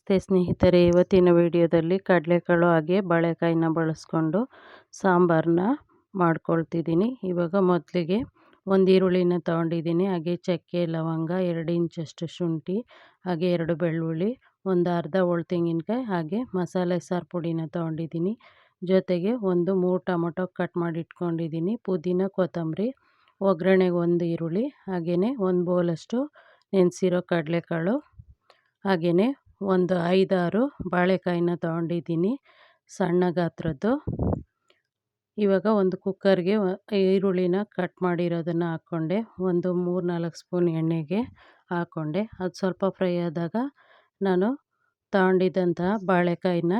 ನಮಸ್ತೆ ಸ್ನೇಹಿತರೆ, ಇವತ್ತಿನ ವಿಡಿಯೋದಲ್ಲಿ ಕಡಲೆಕಾಳು ಹಾಗೆ ಬಾಳೆಕಾಯಿನ ಬಳಸ್ಕೊಂಡು ಸಾಂಬಾರನ್ನ ಮಾಡ್ಕೊಳ್ತಿದ್ದೀನಿ. ಇವಾಗ ಮೊದಲಿಗೆ ಒಂದು ಈರುಳ್ಳಿನ ತೊಗೊಂಡಿದ್ದೀನಿ, ಹಾಗೆ ಚಕ್ಕೆ ಲವಂಗ 2 ಇಂಚಷ್ಟು ಶುಂಠಿ, ಹಾಗೆ 2 ಬೆಳ್ಳುಳ್ಳಿ, ಒಂದು ಅರ್ಧ ಹೋಳು ತೆಂಗಿನಕಾಯಿ, ಹಾಗೆ ಮಸಾಲೆ ಸಾರು ಪುಡಿನ ತೊಗೊಂಡಿದ್ದೀನಿ. ಜೊತೆಗೆ 3 ಟೊಮೊಟೊ ಕಟ್ ಮಾಡಿ ಇಟ್ಕೊಂಡಿದ್ದೀನಿ, ಪುದೀನ ಕೊತ್ತಂಬರಿ, ಒಗ್ಗರಣೆಗೆ 1 ಈರುಳ್ಳಿ, ಹಾಗೆಯೇ 1 ಬೌಲಷ್ಟು ನೆನೆಸಿರೋ ಕಡಲೆಕಾಳು, ಹಾಗೆಯೇ ಒಂದು 5-6 ಬಾಳೆಕಾಯಿನ ತೊಗೊಂಡಿದ್ದೀನಿ ಸಣ್ಣ ಗಾತ್ರದ್ದು. ಇವಾಗ ಒಂದು ಕುಕ್ಕರ್ಗೆ ಈರುಳ್ಳಿನ ಕಟ್ ಮಾಡಿರೋದನ್ನು ಹಾಕ್ಕೊಂಡೆ, ಒಂದು 3-4 ಸ್ಪೂನ್ ಎಣ್ಣೆಗೆ ಹಾಕ್ಕೊಂಡೆ. ಅದು ಸ್ವಲ್ಪ ಫ್ರೈ ಆದಾಗ ನಾನು ತಗೊಂಡಿದ್ದಂತಹ ಬಾಳೆಕಾಯಿನ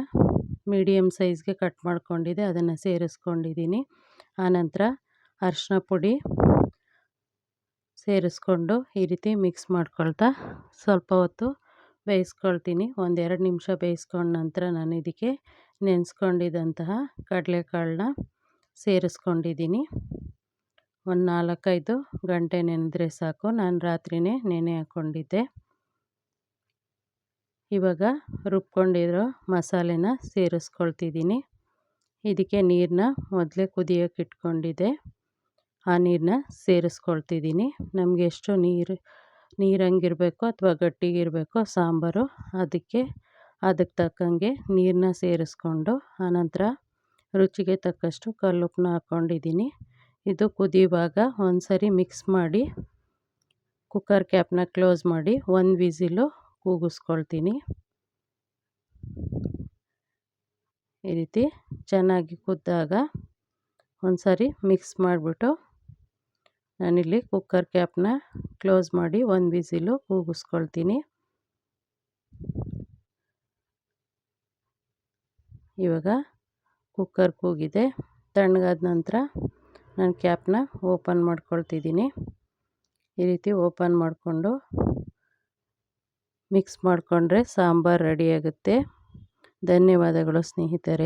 ಮೀಡಿಯಮ್ ಸೈಜ್ಗೆ ಕಟ್ ಮಾಡ್ಕೊಂಡಿದ್ದೆ, ಅದನ್ನು ಸೇರಿಸ್ಕೊಂಡಿದ್ದೀನಿ. ಆನಂತರ ಅರಿಶಿನ ಪುಡಿ ಸೇರಿಸ್ಕೊಂಡು ಈ ರೀತಿ ಮಿಕ್ಸ್ ಮಾಡ್ಕೊಳ್ತಾ ಸ್ವಲ್ಪ ಹೊತ್ತು ಬೇಯಿಸ್ಕೊಳ್ತೀನಿ. 1-2 ನಿಮಿಷ ಬೇಯಿಸ್ಕೊಂಡ ನಂತರ ನಾನು ಇದಕ್ಕೆ ನೆನೆಸ್ಕೊಂಡಿದ್ದಂತಹ ಕಡಲೆಕಾಳನ್ನ ಸೇರಿಸ್ಕೊಂಡಿದ್ದೀನಿ. ಒಂದು 4-5 ಗಂಟೆ ನೆನೆದ್ರೆ ಸಾಕು, ನಾನು ರಾತ್ರಿಯೇ ನೆನೆ ಹಾಕ್ಕೊಂಡಿದ್ದೆ. ಇವಾಗ ರುಬ್ಕೊಂಡಿರೋ ಮಸಾಲೆನ ಸೇರಿಸ್ಕೊಳ್ತಿದ್ದೀನಿ. ಇದಕ್ಕೆ ನೀರನ್ನ ಮೊದಲೇ ಕುದಿಯೋಕೆ ಇಟ್ಕೊಂಡಿದ್ದೆ, ಆ ನೀರನ್ನ ಸೇರಿಸ್ಕೊಳ್ತಿದ್ದೀನಿ. ನಮಗೆ ಎಷ್ಟು ನೀರಂಗಿರಬೇಕೋ ಅಥವಾ ಗಟ್ಟಿಗಿರಬೇಕೋ ಸಾಂಬಾರು, ಅದಕ್ಕೆ ತಕ್ಕಂಗೆ ನೀರನ್ನ ಸೇರಿಸ್ಕೊಂಡು ಆನಂತರ ರುಚಿಗೆ ತಕ್ಕಷ್ಟು ಕಲ್ಲುಪ್ಪನ್ನ ಹಾಕ್ಕೊಂಡಿದ್ದೀನಿ. ಇದು ಕುದಿಯುವಾಗ ಒಂದು ಸರಿ ಮಿಕ್ಸ್ ಮಾಡಿ ಕುಕ್ಕರ್ ಕ್ಯಾಪ್ನ ಕ್ಲೋಸ್ ಮಾಡಿ 1 ವಿಸಿಲು ಕೂಗಿಸ್ಕೊಳ್ತೀನಿ. ಈ ರೀತಿ ಚೆನ್ನಾಗಿ ಕುದ್ದಾಗ ಒಂದು ಸರಿ ಮಿಕ್ಸ್ ಮಾಡಿಬಿಟ್ಟು ನಾನಿಲ್ಲಿ ಕುಕ್ಕರ್ ಕ್ಯಾಪ್ನ ಕ್ಲೋಸ್ ಮಾಡಿ 1 ವಿಸಿಲು ಕೂಗಿಸ್ಕೊಳ್ತೀನಿ. ಇವಾಗ ಕುಕ್ಕರ್ ಕೂಗಿದೆ. ತಣ್ಣಗಾದ ನಂತರ ನಾನು ಕ್ಯಾಪ್ನ ಓಪನ್ ಮಾಡ್ಕೊಳ್ತಿದ್ದೀನಿ. ಈ ರೀತಿ ಓಪನ್ ಮಾಡಿಕೊಂಡು ಮಿಕ್ಸ್ ಮಾಡಿಕೊಂಡ್ರೆ ಸಾಂಬಾರು ರೆಡಿಯಾಗುತ್ತೆ. ಧನ್ಯವಾದಗಳು ಸ್ನೇಹಿತರೆ.